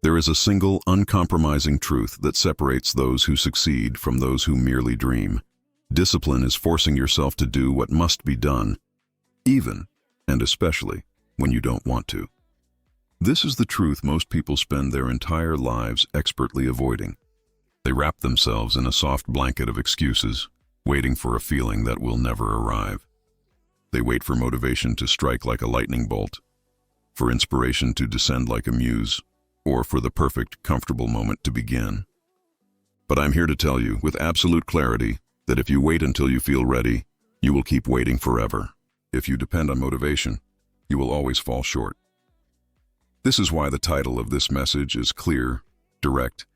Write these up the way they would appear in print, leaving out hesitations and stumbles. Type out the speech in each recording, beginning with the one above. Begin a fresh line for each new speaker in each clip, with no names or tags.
There is a single, uncompromising truth that separates those who succeed from those who merely dream. Discipline is forcing yourself to do what must be done, even and especially when you don't want to. This is the truth most people spend their entire lives expertly avoiding. They wrap themselves in a soft blanket of excuses, waiting for a feeling that will never arrive. They wait for motivation to strike like a lightning bolt, for inspiration to descend like a muse, or for the perfect, comfortable moment to begin. But I'm here to tell you with absolute clarity that if you wait until you feel ready, you will keep waiting forever. If you depend on motivation, you will always fall short. This is why the title of this message is clear, direct,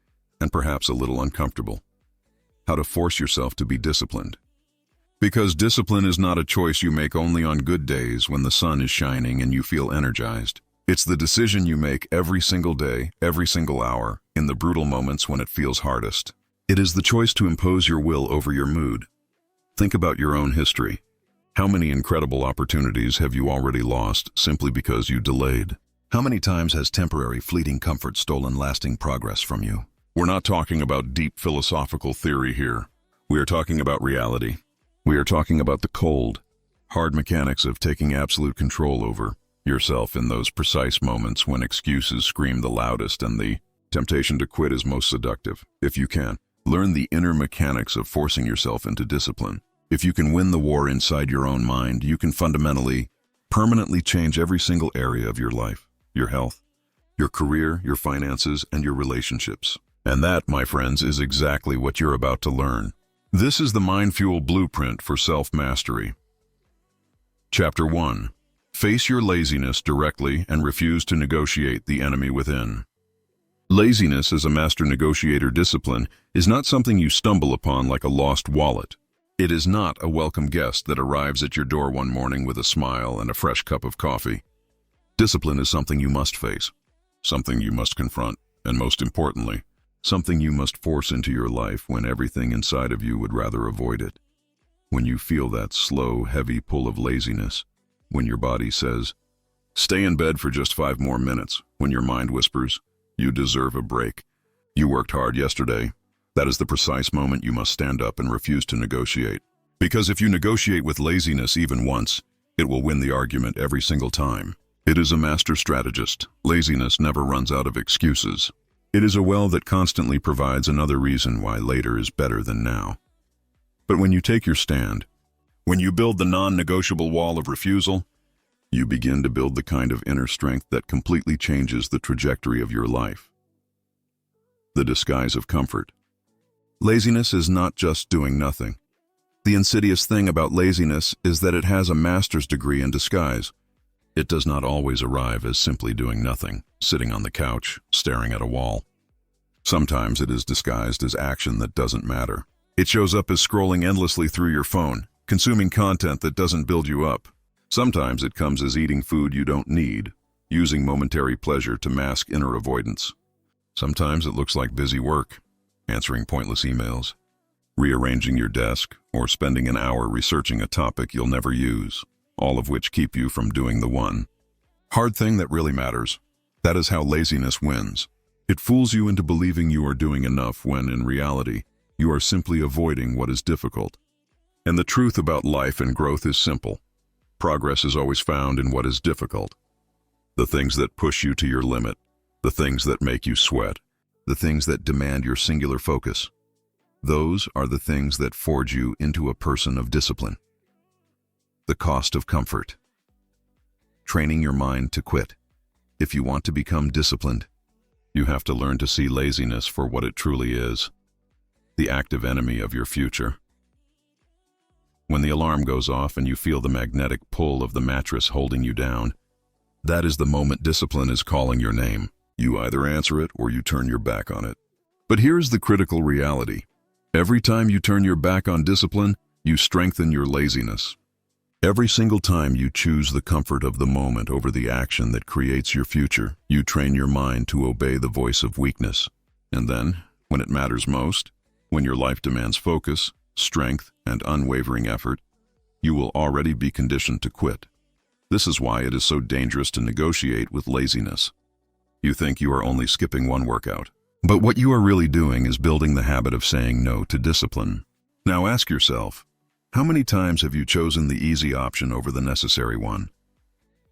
and perhaps a little uncomfortable. How to force yourself to be disciplined. Because discipline is not a choice you make only on good days when the sun is shining and you feel energized. It's the decision you make every single day, every single hour, in the brutal moments when it feels hardest. It is the choice to impose your will over your mood. Think about your own history. How many incredible opportunities have you already lost simply because you delayed? How many times has temporary, fleeting comfort stolen lasting progress from you? We're not talking about deep philosophical theory here. We are talking about reality. We are talking about the cold, hard mechanics of taking absolute control over yourself in those precise moments when excuses scream the loudest and the temptation to quit is most seductive. If you can, learn the inner mechanics of forcing yourself into discipline. If you can win the war inside your own mind, you can fundamentally, permanently change every single area of your life, your health, your career, your finances, and your relationships. And that, my friends, is exactly what you're about to learn. This is the Mind Fuel Blueprint for Self-Mastery. Chapter 1. Face your laziness directly and refuse to negotiate the enemy within. Laziness as a master negotiator discipline is not something you stumble upon like a lost wallet. It is not a welcome guest that arrives at your door one morning with a smile and a fresh cup of coffee. Discipline is something you must face, something you must confront, and most importantly, something you must force into your life when everything inside of you would rather avoid it. When you feel that slow, heavy pull of laziness, when your body says, "Stay in bed for just 5 more minutes," when your mind whispers, "You deserve a break. You worked hard yesterday." That is the precise moment you must stand up and refuse to negotiate. Because if you negotiate with laziness even once, it will win the argument every single time. It is a master strategist. Laziness never runs out of excuses. It is a well that constantly provides another reason why later is better than now. But when you take your stand, when you build the non-negotiable wall of refusal, you begin to build the kind of inner strength that completely changes the trajectory of your life. The disguise of comfort. Laziness is not just doing nothing. The insidious thing about laziness is that it has a master's degree in disguise. It does not always arrive as simply doing nothing, sitting on the couch, staring at a wall. Sometimes it is disguised as action that doesn't matter. It shows up as scrolling endlessly through your phone, consuming content that doesn't build you up. Sometimes it comes as eating food you don't need, using momentary pleasure to mask inner avoidance. Sometimes it looks like busy work, answering pointless emails, rearranging your desk, or spending an hour researching a topic you'll never use, all of which keep you from doing the one hard thing that really matters. That is how laziness wins. It fools you into believing you are doing enough when, in reality, you are simply avoiding what is difficult. And the truth about life and growth is simple. Progress is always found in what is difficult. The things that push you to your limit, the things that make you sweat, the things that demand your singular focus. Those are the things that forge you into a person of discipline. The cost of comfort. Training your mind to quit. If you want to become disciplined, you have to learn to see laziness for what it truly is, the active enemy of your future. When the alarm goes off and you feel the magnetic pull of the mattress holding you down, that is the moment discipline is calling your name. You either answer it or you turn your back on it. But here's the critical reality. Every time you turn your back on discipline, you strengthen your laziness. Every single time you choose the comfort of the moment over the action that creates your future, you train your mind to obey the voice of weakness. And then, when it matters most, when your life demands focus, strength, and unwavering effort, you will already be conditioned to quit. This is why it is so dangerous to negotiate with laziness. You think you are only skipping one workout. But what you are really doing is building the habit of saying no to discipline. Now ask yourself, how many times have you chosen the easy option over the necessary one?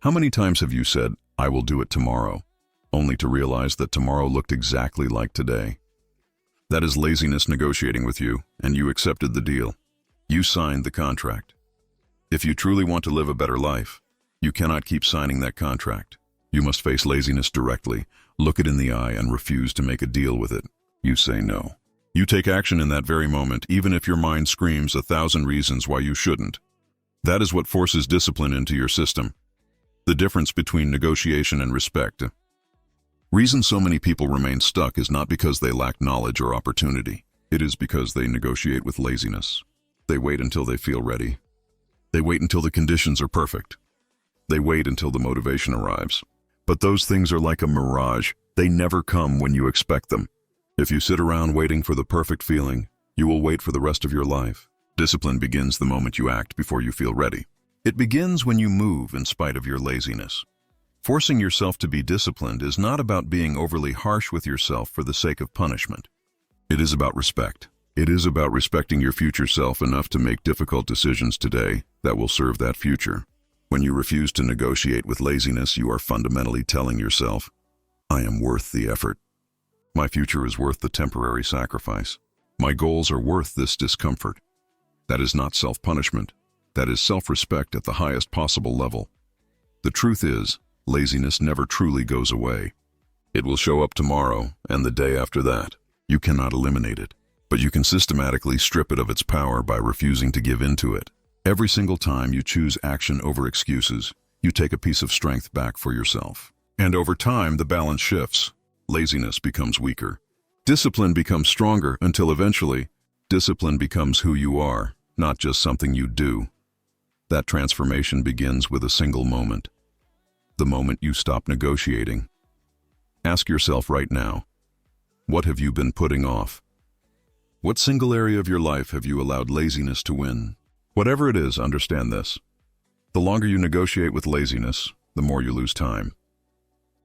How many times have you said, "I will do it tomorrow," only to realize that tomorrow looked exactly like today? That is laziness negotiating with you, and you accepted the deal. You signed the contract. If you truly want to live a better life, you cannot keep signing that contract. You must face laziness directly, look it in the eye, and refuse to make a deal with it. You say no. You take action in that very moment, even if your mind screams 1,000 reasons why you shouldn't. That is what forces discipline into your system. The difference between negotiation and respect. Reason so many people remain stuck is not because they lack knowledge or opportunity. It is because they negotiate with laziness. They wait until they feel ready. They wait until the conditions are perfect. They wait until the motivation arrives. But those things are like a mirage. They never come when you expect them. If you sit around waiting for the perfect feeling, you will wait for the rest of your life. Discipline begins the moment you act before you feel ready. It begins when you move in spite of your laziness. Forcing yourself to be disciplined is not about being overly harsh with yourself for the sake of punishment. It is about respect. It is about respecting your future self enough to make difficult decisions today that will serve that future. When you refuse to negotiate with laziness, you are fundamentally telling yourself, "I am worth the effort. My future is worth the temporary sacrifice. My goals are worth this discomfort." That is not self-punishment. That is self-respect at the highest possible level. The truth is, laziness never truly goes away. It will show up tomorrow and the day after that. You cannot eliminate it, but you can systematically strip it of its power by refusing to give in to it. Every single time you choose action over excuses, you take a piece of strength back for yourself. And over time, the balance shifts. Laziness becomes weaker. Discipline becomes stronger until eventually, discipline becomes who you are, not just something you do. That transformation begins with a single moment. The moment you stop negotiating. Ask yourself right now, what have you been putting off? What single area of your life have you allowed laziness to win? Whatever it is, understand this. The longer you negotiate with laziness, the more you lose time.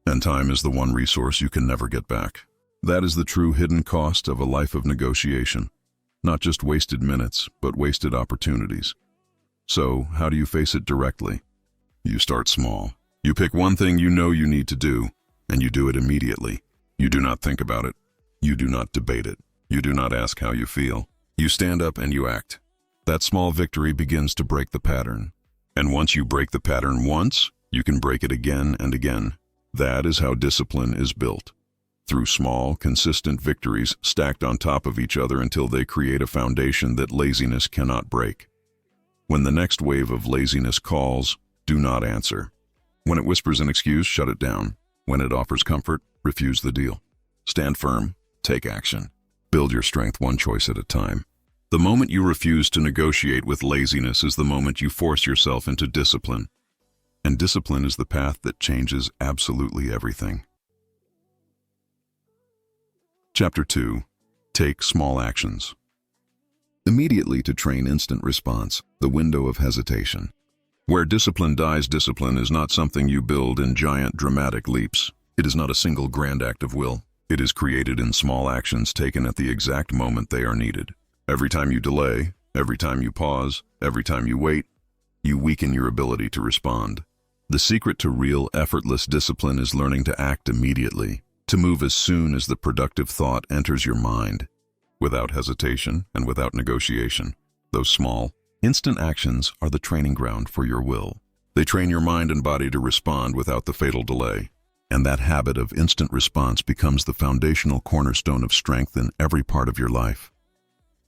And time is the one resource you can never get back. That is the true hidden cost of a life of negotiation. Not just wasted minutes, but wasted opportunities. So, how do you face it directly? You start small. You pick one thing you know you need to do, and you do it immediately. You do not think about it. You do not debate it. You do not ask how you feel. You stand up and you act. That small victory begins to break the pattern. And once you break the pattern once, you can break it again and again. That is how discipline is built. Through small, consistent victories stacked on top of each other until they create a foundation that laziness cannot break. When the next wave of laziness calls, do not answer. When it whispers an excuse, shut it down. When it offers comfort, refuse the deal. Stand firm, take action. Build your strength one choice at a time. The moment you refuse to negotiate with laziness is the moment you force yourself into discipline. And discipline is the path that changes absolutely everything. Chapter 2. Take small actions. Immediately to train instant response, the window of hesitation. Where discipline dies, discipline is not something you build in giant, dramatic leaps. It is not a single grand act of will. It is created in small actions taken at the exact moment they are needed. Every time you delay, every time you pause, every time you wait, you weaken your ability to respond. The secret to real, effortless discipline is learning to act immediately, to move as soon as the productive thought enters your mind, without hesitation and without negotiation. Those small, instant actions are the training ground for your will. They train your mind and body to respond without the fatal delay. And that habit of instant response becomes the foundational cornerstone of strength in every part of your life.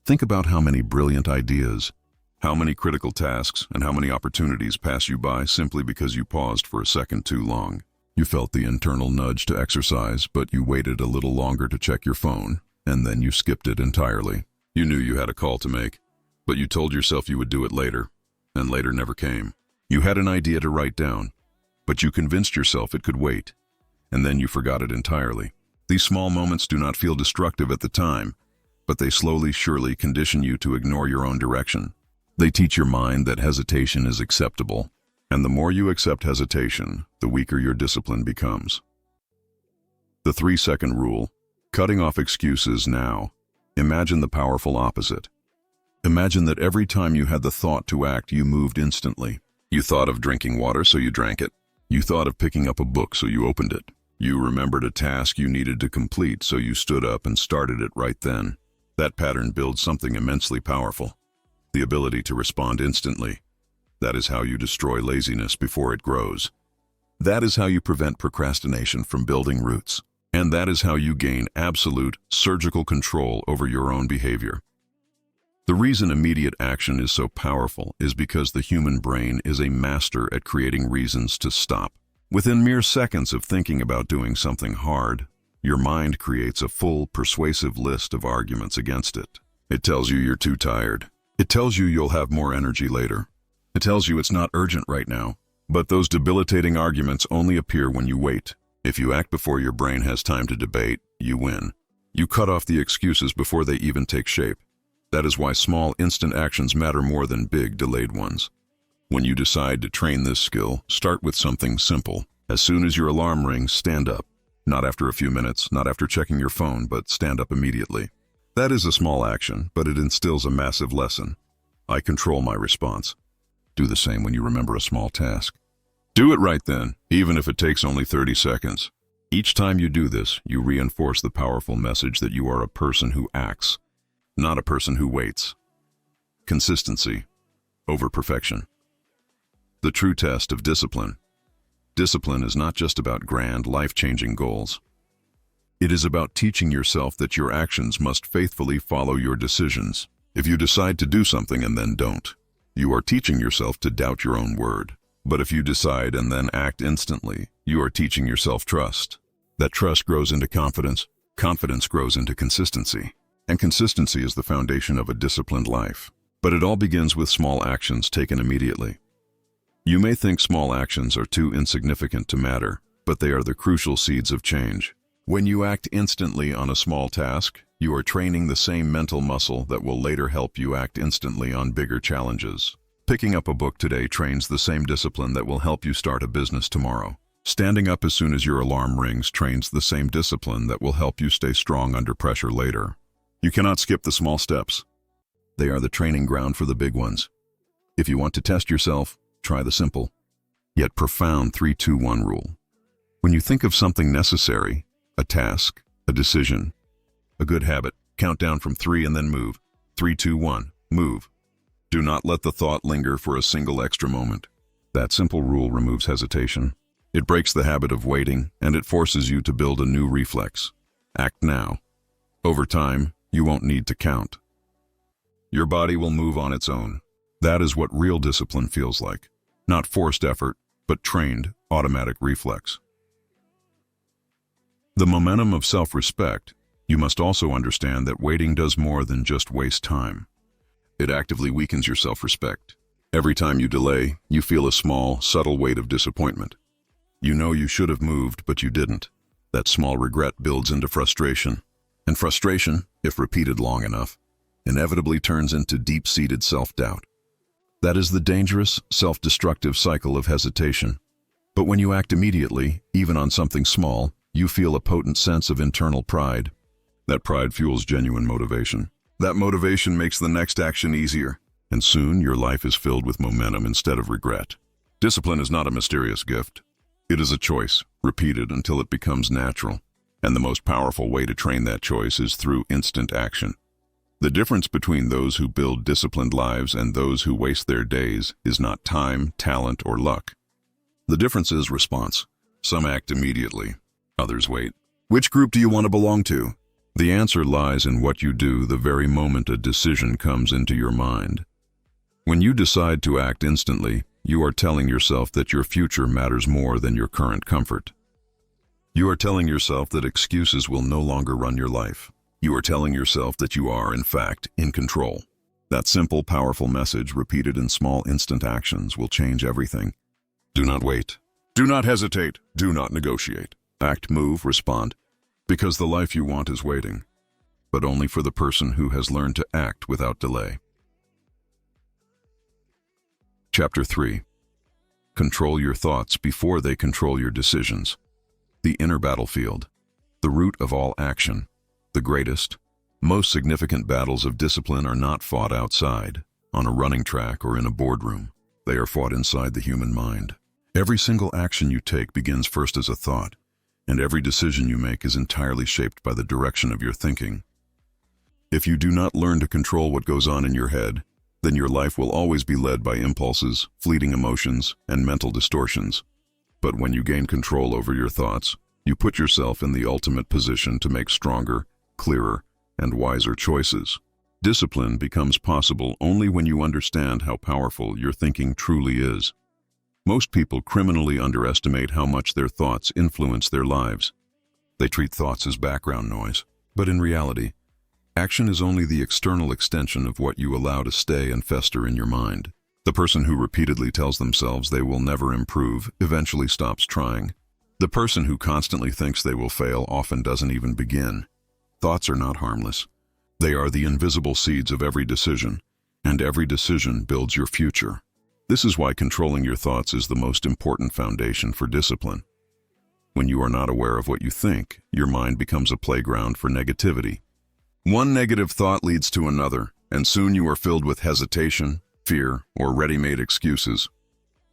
Think about how many brilliant ideas, how many critical tasks, and how many opportunities pass you by simply because you paused for a second too long. You felt the internal nudge to exercise, but you waited a little longer to check your phone, and then you skipped it entirely. You knew you had a call to make, but you told yourself you would do it later, and later never came. You had an idea to write down, but you convinced yourself it could wait, and then you forgot it entirely. These small moments do not feel destructive at the time, but they slowly, surely condition you to ignore your own direction. They teach your mind that hesitation is acceptable, and the more you accept hesitation, the weaker your discipline becomes. The 3-second rule. Cutting off excuses now. Imagine the powerful opposite. Imagine that every time you had the thought to act, you moved instantly. You thought of drinking water, so you drank it. You thought of picking up a book, so you opened it. You remembered a task you needed to complete, so you stood up and started it right then. That pattern builds something immensely powerful. The ability to respond instantly. That is how you destroy laziness before it grows. That is how you prevent procrastination from building roots. And that is how you gain absolute, surgical control over your own behavior. The reason immediate action is so powerful is because the human brain is a master at creating reasons to stop. Within mere seconds of thinking about doing something hard, your mind creates a full, persuasive list of arguments against it. It tells you you're too tired. It tells you you'll have more energy later. It tells you it's not urgent right now. But those debilitating arguments only appear when you wait. If you act before your brain has time to debate, you win. You cut off the excuses before they even take shape. That is why small, instant actions matter more than big, delayed ones. When you decide to train this skill, start with something simple. As soon as your alarm rings, stand up. Not after a few minutes, not after checking your phone, but stand up immediately. That is a small action, but it instills a massive lesson. I control my response. Do the same when you remember a small task. Do it right then, even if it takes only 30 seconds. Each time you do this, you reinforce the powerful message that you are a person who acts, not a person who waits. Consistency over perfection. The true test of discipline. Discipline is not just about grand, life-changing goals. It is about teaching yourself that your actions must faithfully follow your decisions. If you decide to do something and then don't, you are teaching yourself to doubt your own word. But if you decide and then act instantly, you are teaching yourself trust. That trust grows into confidence. Confidence grows into consistency. And consistency is the foundation of a disciplined life. But it all begins with small actions taken immediately. You may think small actions are too insignificant to matter, but they are the crucial seeds of change. When you act instantly on a small task, you are training the same mental muscle that will later help you act instantly on bigger challenges. Picking up a book today trains the same discipline that will help you start a business tomorrow. Standing up as soon as your alarm rings trains the same discipline that will help you stay strong under pressure later. You cannot skip the small steps. They are the training ground for the big ones. If you want to test yourself, try the simple, yet profound 3-2-1 rule. When you think of something necessary, a task, a decision, a good habit, count down from 3 and then move. 3, 2, 1, move. Do not let the thought linger for a single extra moment. That simple rule removes hesitation. It breaks the habit of waiting, and it forces you to build a new reflex. Act now. Over time, you won't need to count. Your body will move on its own. That is what real discipline feels like. Not forced effort, but trained, automatic reflex. The momentum of self-respect. You must also understand that waiting does more than just waste time. It actively weakens your self-respect. Every time you delay, you feel a small, subtle weight of disappointment. You know you should have moved, but you didn't. That small regret builds into frustration. And frustration, if repeated long enough, inevitably turns into deep-seated self-doubt. That is the dangerous, self-destructive cycle of hesitation. But when you act immediately, even on something small, you feel a potent sense of internal pride. That pride fuels genuine motivation. That motivation makes the next action easier, and soon your life is filled with momentum instead of regret. Discipline is not a mysterious gift. It is a choice, repeated until it becomes natural. And the most powerful way to train that choice is through instant action. The difference between those who build disciplined lives and those who waste their days is not time, talent, or luck. The difference is response. Some act immediately, others wait. Which group do you want to belong to? The answer lies in what you do the very moment a decision comes into your mind. When you decide to act instantly, you are telling yourself that your future matters more than your current comfort. You are telling yourself that excuses will no longer run your life. You are telling yourself that you are, in fact, in control. That simple, powerful message, repeated in small, instant actions, will change everything. Do not wait. Do not hesitate. Do not negotiate. Act, move, respond. Because the life you want is waiting, but only for the person who has learned to act without delay. Chapter 3. Control your thoughts before they control your decisions. The inner battlefield. The root of all action. The greatest, most significant battles of discipline are not fought outside, on a running track or in a boardroom. They are fought inside the human mind. Every single action you take begins first as a thought, and every decision you make is entirely shaped by the direction of your thinking. If you do not learn to control what goes on in your head, then your life will always be led by impulses, fleeting emotions, and mental distortions. But when you gain control over your thoughts, you put yourself in the ultimate position to make stronger, clearer, and wiser choices. Discipline becomes possible only when you understand how powerful your thinking truly is. Most people criminally underestimate how much their thoughts influence their lives. They treat thoughts as background noise, but in reality, action is only the external extension of what you allow to stay and fester in your mind. The person who repeatedly tells themselves they will never improve eventually stops trying. The person who constantly thinks they will fail often doesn't even begin. Thoughts are not harmless. They are the invisible seeds of every decision, and every decision builds your future. This is why controlling your thoughts is the most important foundation for discipline. When you are not aware of what you think, your mind becomes a playground for negativity. One negative thought leads to another, and soon you are filled with hesitation, fear, or ready-made excuses.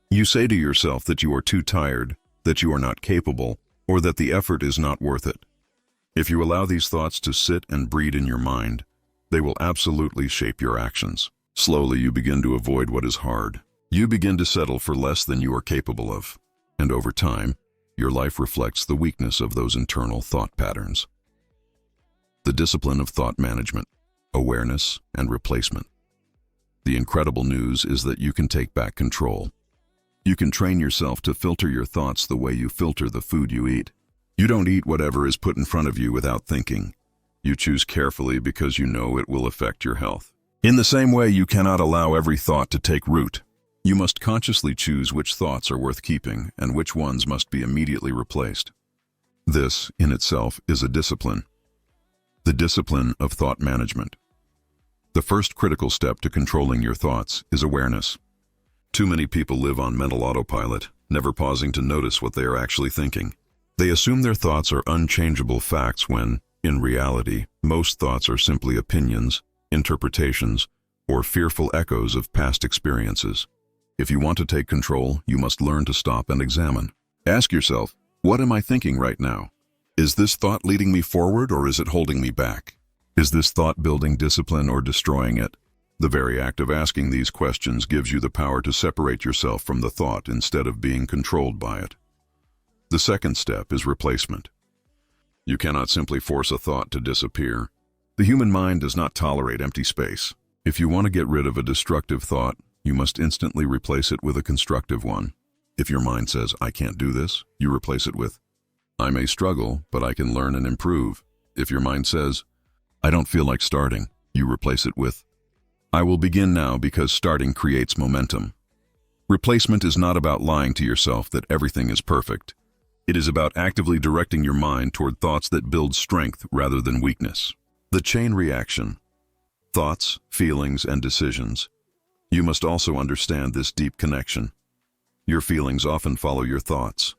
You say to yourself that you are too tired, that you are not capable, or that the effort is not worth it. If you allow these thoughts to sit and breed in your mind, they will absolutely shape your actions. Slowly you begin to avoid what is hard. You begin to settle for less than you are capable of. And over time, your life reflects the weakness of those internal thought patterns. The discipline of thought management, awareness, and replacement. The incredible news is that you can take back control. You can train yourself to filter your thoughts the way you filter the food you eat. You don't eat whatever is put in front of you without thinking. You choose carefully because you know it will affect your health. In the same way, you cannot allow every thought to take root. You must consciously choose which thoughts are worth keeping and which ones must be immediately replaced. This, in itself, is a discipline. The discipline of thought management. The first critical step to controlling your thoughts is awareness. Too many people live on mental autopilot, never pausing to notice what they are actually thinking. They assume their thoughts are unchangeable facts when, in reality, most thoughts are simply opinions, interpretations, or fearful echoes of past experiences. If you want to take control, you must learn to stop and examine. Ask yourself, what am I thinking right now? Is this thought leading me forward or is it holding me back? Is this thought building discipline or destroying it? The very act of asking these questions gives you the power to separate yourself from the thought instead of being controlled by it. The second step is replacement. You cannot simply force a thought to disappear. The human mind does not tolerate empty space. If you want to get rid of a destructive thought, you must instantly replace it with a constructive one. If your mind says, I can't do this, you replace it with, I may struggle, but I can learn and improve. If your mind says, I don't feel like starting, you replace it with, I will begin now because starting creates momentum. Replacement is not about lying to yourself that everything is perfect. It is about actively directing your mind toward thoughts that build strength rather than weakness. The chain reaction. Thoughts, feelings, and decisions. You must also understand this deep connection. Your feelings often follow your thoughts.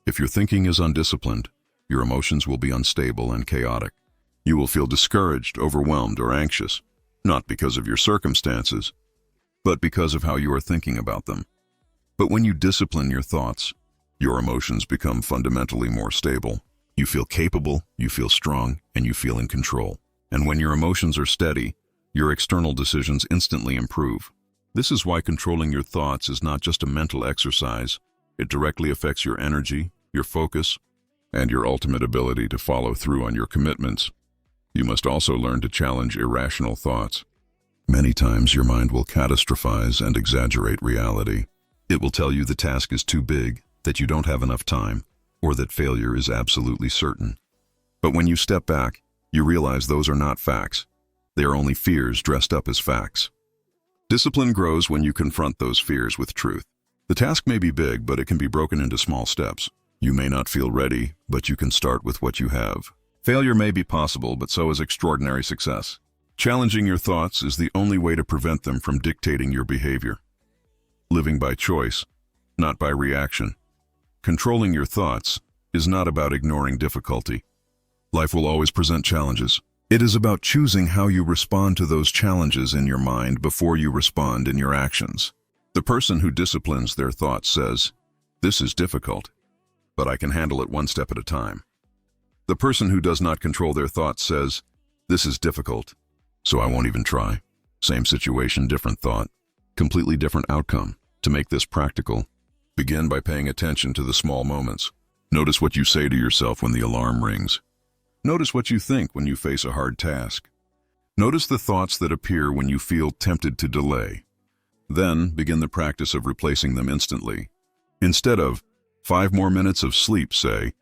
If your thinking is undisciplined, your emotions will be unstable and chaotic. You will feel discouraged, overwhelmed, or anxious, not because of your circumstances, but because of how you are thinking about them. But when you discipline your thoughts, your emotions become fundamentally more stable. You feel capable, you feel strong, and you feel in control. And when your emotions are steady, your external decisions instantly improve. This is why controlling your thoughts is not just a mental exercise. It directly affects your energy, your focus, and your ultimate ability to follow through on your commitments. You must also learn to challenge irrational thoughts. Many times your mind will catastrophize and exaggerate reality. It will tell you the task is too big, that you don't have enough time, or that failure is absolutely certain. But when you step back, you realize those are not facts. They are only fears dressed up as facts. Discipline grows when you confront those fears with truth. The task may be big, but it can be broken into small steps. You may not feel ready, but you can start with what you have. Failure may be possible, but so is extraordinary success. Challenging your thoughts is the only way to prevent them from dictating your behavior. Living by choice, not by reaction. Controlling your thoughts is not about ignoring difficulty. Life will always present challenges. It is about choosing how you respond to those challenges in your mind before you respond in your actions. The person who disciplines their thoughts says, "This is difficult, but I can handle it one step at a time." The person who does not control their thoughts says, "This is difficult, so I won't even try." Same situation, different thought, completely different outcome. To make this practical, begin by paying attention to the small moments. Notice what you say to yourself when the alarm rings. Notice what you think when you face a hard task. Notice the thoughts that appear when you feel tempted to delay. Then begin the practice of replacing them instantly. Instead of 5 more minutes of sleep, say,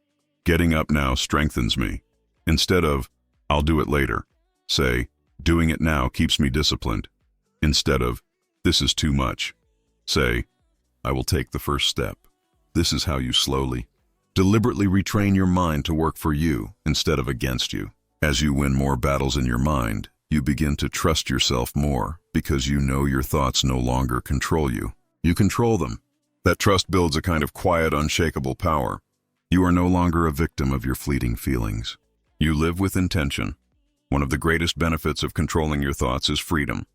"Getting up now strengthens me." Instead of "I'll do it later," say, "Doing it now keeps me disciplined." Instead of "This is too much," say, "I will take the first step." This is how you slowly, deliberately retrain your mind to work for you instead of against you. As you win more battles in your mind, you begin to trust yourself more because you know your thoughts no longer control you. You control them. That trust builds a kind of quiet, unshakable power. You are no longer a victim of your fleeting feelings. You live with intention. One of the greatest benefits of controlling your thoughts is freedom.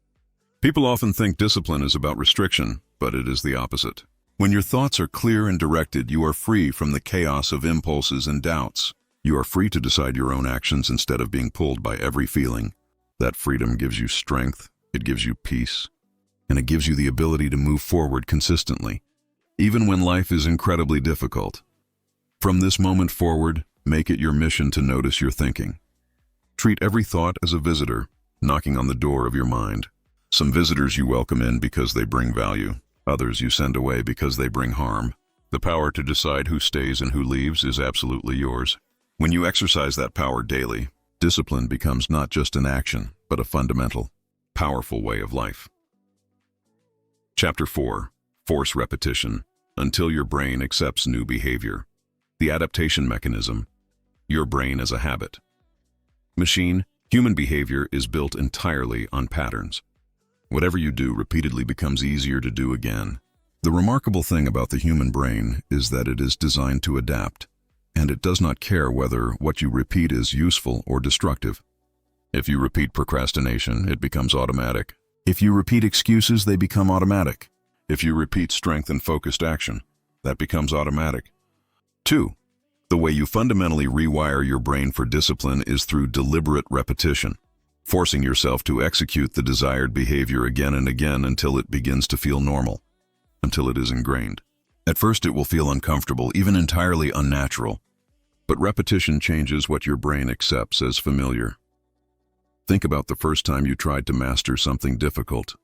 People often think discipline is about restriction, but it is the opposite. When your thoughts are clear and directed, you are free from the chaos of impulses and doubts. You are free to decide your own actions instead of being pulled by every feeling. That freedom gives you strength, it gives you peace, and it gives you the ability to move forward consistently, even when life is incredibly difficult. From this moment forward, make it your mission to notice your thinking. Treat every thought as a visitor, knocking on the door of your mind. Some visitors you welcome in because they bring value. Others you send away because they bring harm. The power to decide who stays and who leaves is absolutely yours. When you exercise that power daily, discipline becomes not just an action, but a fundamental, powerful way of life. Chapter 4. Force repetition until your brain accepts new behavior. The adaptation mechanism. Your brain as a habit. Human behavior is built entirely on patterns. Whatever you do repeatedly becomes easier to do again. The remarkable thing about the human brain is that it is designed to adapt, and it does not care whether what you repeat is useful or destructive. If you repeat procrastination, it becomes automatic. If you repeat excuses, they become automatic. If you repeat strength and focused action, that becomes automatic. 2. The way you fundamentally rewire your brain for discipline is through deliberate repetition. Forcing yourself to execute the desired behavior again and again until it begins to feel normal, until it is ingrained. At first it will feel uncomfortable, even entirely unnatural, but repetition changes what your brain accepts as familiar. Think about the first time you tried to master something difficult.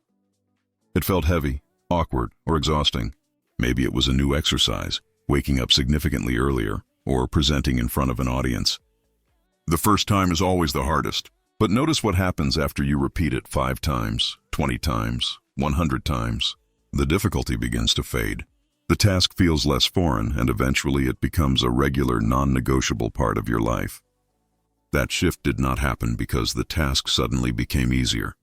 It felt heavy, awkward, or exhausting. Maybe it was a new exercise, waking up significantly earlier, or presenting in front of an audience. The first time is always the hardest. But notice what happens after you repeat it 5 times, 20 times, 100 times. The difficulty begins to fade. The task feels less foreign, and eventually it becomes a regular, non-negotiable part of your life. That shift did not happen because the task suddenly became easier.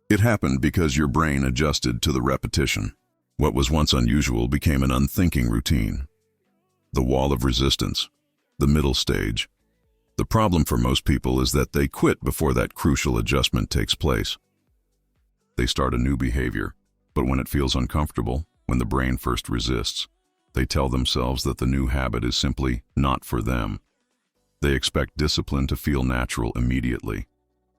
It happened because your brain adjusted to the repetition. What was once unusual became an unthinking routine. The wall of resistance, the middle stage. The problem for most people is that they quit before that crucial adjustment takes place. They start a new behavior, but when it feels uncomfortable, when the brain first resists, they tell themselves that the new habit is simply not for them. They expect discipline to feel natural immediately.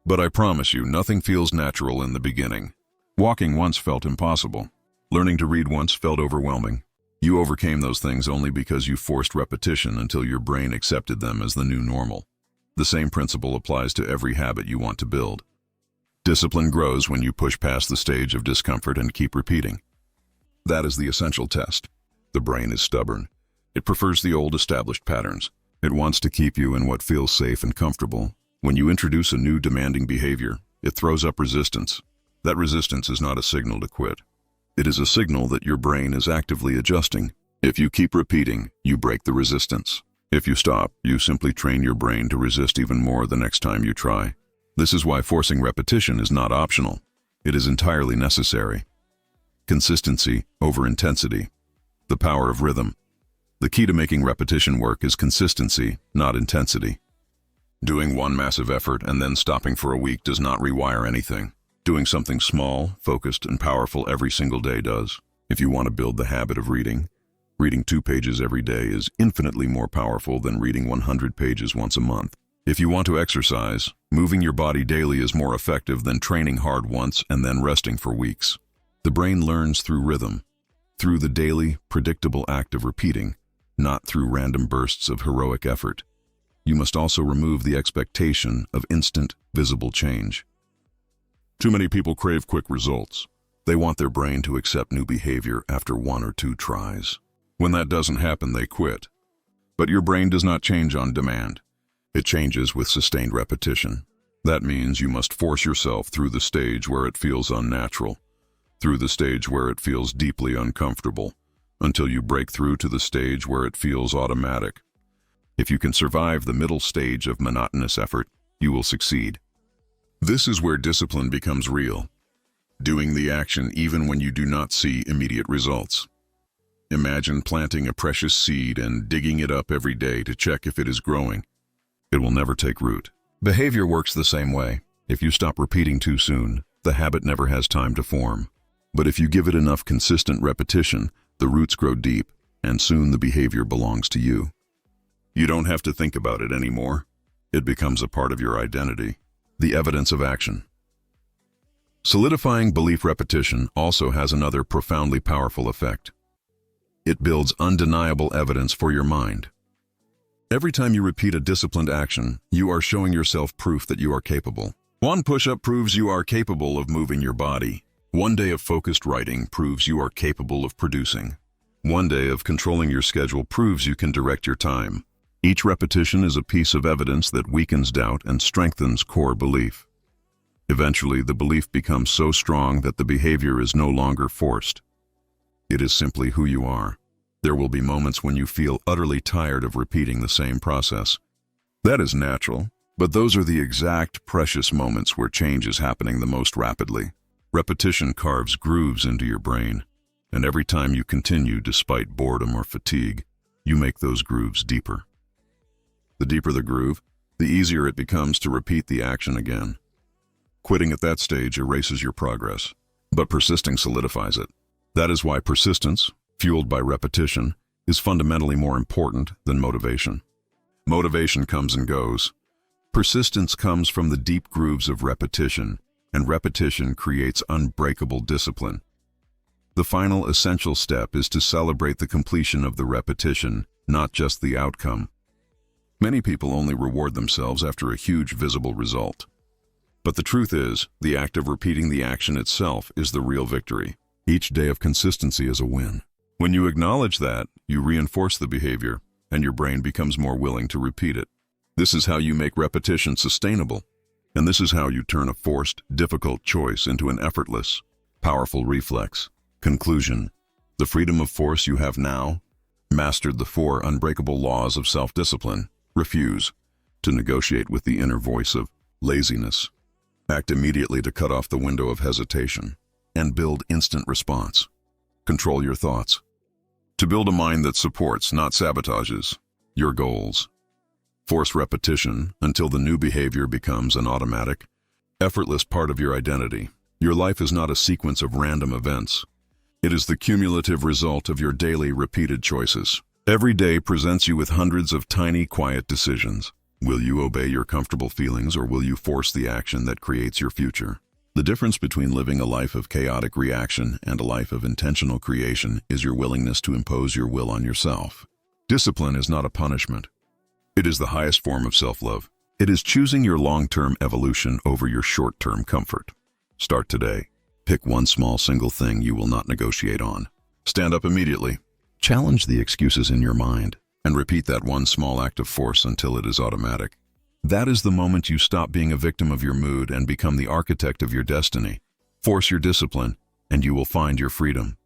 But I promise you, nothing feels natural in the beginning. Walking once felt impossible. Learning to read once felt overwhelming. You overcame those things only because you forced repetition until your brain accepted them as the new normal. The same principle applies to every habit you want to build. Discipline grows when you push past the stage of discomfort and keep repeating. That is the essential test. The brain is stubborn. It prefers the old established patterns. It wants to keep you in what feels safe and comfortable. When you introduce a new demanding behavior, it throws up resistance. That resistance is not a signal to quit. It is a signal that your brain is actively adjusting. If you keep repeating, you break the resistance. If you stop, you simply train your brain to resist even more the next time you try. This is why forcing repetition is not optional. It is entirely necessary. Consistency over intensity. The power of rhythm. The key to making repetition work is consistency, not intensity. Doing one massive effort and then stopping for a week does not rewire anything. Doing something small, focused, and powerful every single day does. If you want to build the habit of reading 2 pages every day is infinitely more powerful than reading 100 pages once a month. If you want to exercise, moving your body daily is more effective than training hard once and then resting for weeks. The brain learns through rhythm, through the daily, predictable act of repeating, not through random bursts of heroic effort. You must also remove the expectation of instant, visible change. Too many people crave quick results. They want their brain to accept new behavior after 1 or 2 tries. When that doesn't happen, they quit. But your brain does not change on demand. It changes with sustained repetition. That means you must force yourself through the stage where it feels unnatural, through the stage where it feels deeply uncomfortable, until you break through to the stage where it feels automatic. If you can survive the middle stage of monotonous effort, you will succeed. This is where discipline becomes real, doing the action even when you do not see immediate results. Imagine planting a precious seed and digging it up every day to check if it is growing. It will never take root. Behavior works the same way. If you stop repeating too soon, the habit never has time to form. But if you give it enough consistent repetition, the roots grow deep, and soon the behavior belongs to you. You don't have to think about it anymore. It becomes a part of your identity. The evidence of action. Solidifying belief repetition also has another profoundly powerful effect. It builds undeniable evidence for your mind. Every time you repeat a disciplined action, you are showing yourself proof that you are capable. 1 push-up proves you are capable of moving your body. 1 day of focused writing proves you are capable of producing. 1 day of controlling your schedule proves you can direct your time. Each repetition is a piece of evidence that weakens doubt and strengthens core belief. Eventually, the belief becomes so strong that the behavior is no longer forced. It is simply who you are. There will be moments when you feel utterly tired of repeating the same process. That is natural, but those are the exact precious moments where change is happening the most rapidly. Repetition carves grooves into your brain, and every time you continue despite boredom or fatigue, you make those grooves deeper. The deeper the groove, the easier it becomes to repeat the action again. Quitting at that stage erases your progress, but persisting solidifies it. That is why persistence, fueled by repetition, is fundamentally more important than motivation. Motivation comes and goes. Persistence comes from the deep grooves of repetition, and repetition creates unbreakable discipline. The final essential step is to celebrate the completion of the repetition, not just the outcome. Many people only reward themselves after a huge visible result. But the truth is, the act of repeating the action itself is the real victory. Each day of consistency is a win. When you acknowledge that, you reinforce the behavior, and your brain becomes more willing to repeat it. This is how you make repetition sustainable, and this is how you turn a forced, difficult choice into an effortless, powerful reflex. Conclusion: the freedom of force you have now, mastered the 4 unbreakable laws of self-discipline. Refuse to negotiate with the inner voice of laziness. Act immediately to cut off the window of hesitation, and build instant response. Control your thoughts. To build a mind that supports, not sabotages, your goals. Force repetition until the new behavior becomes an automatic, effortless part of your identity. Your life is not a sequence of random events. It is the cumulative result of your daily repeated choices. Every day presents you with hundreds of tiny, quiet decisions. Will you obey your comfortable feelings, or will you force the action that creates your future? The difference between living a life of chaotic reaction and a life of intentional creation is your willingness to impose your will on yourself. Discipline is not a punishment. It is the highest form of self-love. It is choosing your long-term evolution over your short-term comfort. Start today. Pick one small single thing you will not negotiate on. Stand up immediately. Challenge the excuses in your mind, and repeat that one small act of force until it is automatic. That is the moment you stop being a victim of your mood and become the architect of your destiny. Force your discipline, and you will find your freedom.